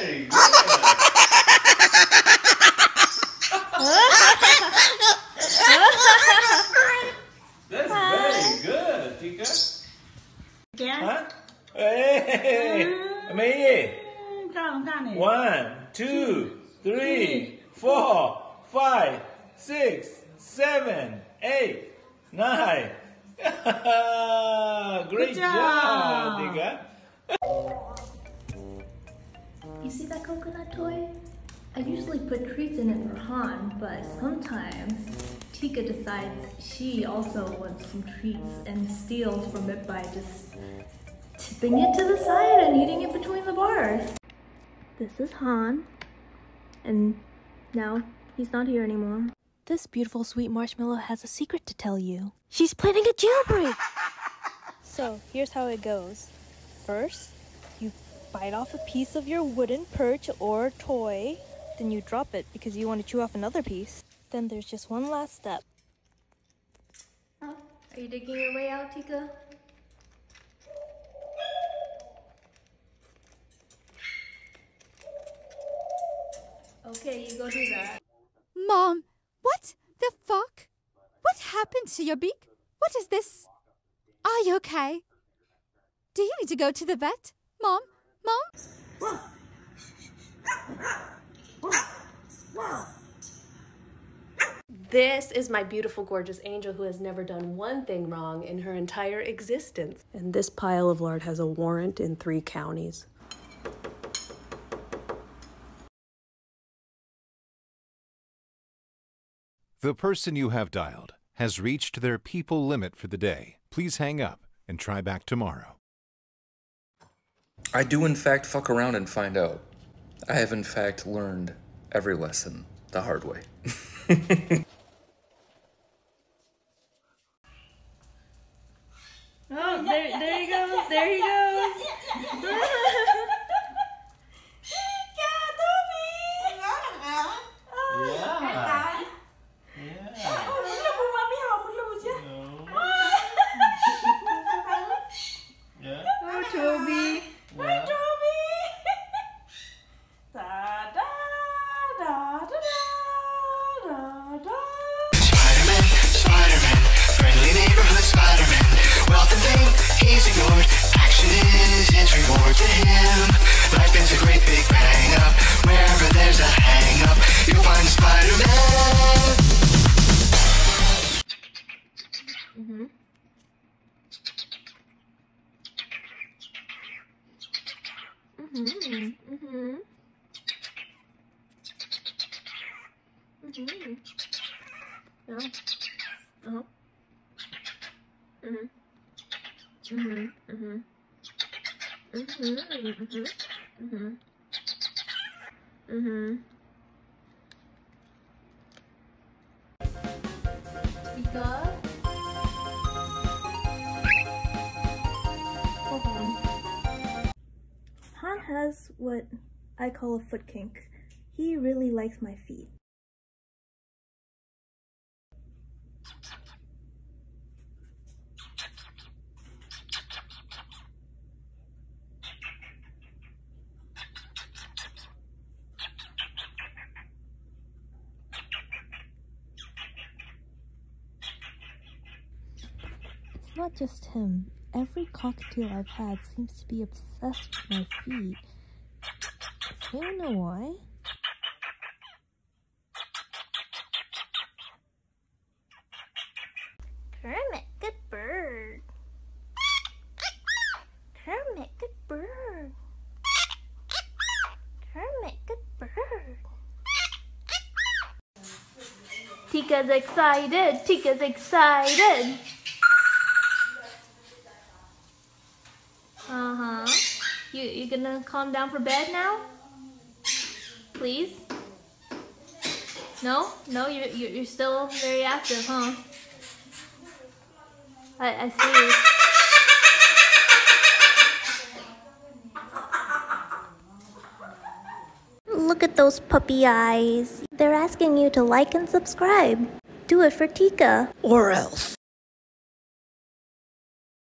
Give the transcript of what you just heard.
Very good. That's very good, Tica. Huh? Hey, Amelie. 1, 2, 3, 4, 5, 6, 7, 8, 9. Great job, Tica. You see that coconut toy? I usually put treats in it for Han, but sometimes Tica decides she also wants some treats and steals from it by just tipping it to the side and eating it between the bars. This is Han, and now he's not here anymore. This beautiful sweet marshmallow has a secret to tell you. She's planning a jailbreak! So, here's how it goes. First, you bite off a piece of your wooden perch or toy, then you drop it because you want to chew off another piece. Then there's just one last step. Are you digging your way out, Tica? Okay, you go do that. Mom, what the fuck? What happened to your beak? What is this? Are you okay? Do you need to go to the vet? Mom? Mom? This is my beautiful, gorgeous angel who has never done one thing wrong in her entire existence. And this pile of lard has a warrant in 3 counties. The person you have dialed has reached their people limit for the day. Please hang up and try back tomorrow. I do in fact fuck around and find out. I have in fact learned every lesson the hard way. Oh, there he goes, there he goes. Oh, Tobi. Hi, Tobi. Spider-Man, friendly neighborhood Spider-Man. Wealth and fame, he's ignored. Action is his reward to him. Life is a great big bang up. Wherever there's a hang up, you'll find Spider-Man. Tica? Hold on. Han has what I call a foot kink. He really likes my feet. It's not just him. Every cockatiel I've had seems to be obsessed with my feet. Does anyone know why? Kermit, good bird. Kermit, good bird. Kermit, good bird. Tica's excited. Tica's excited. You gonna calm down for bed now? Please? No? No, you're still very active, huh? I see. Look at those puppy eyes. They're asking you to like and subscribe. Do it for Tica. Or else.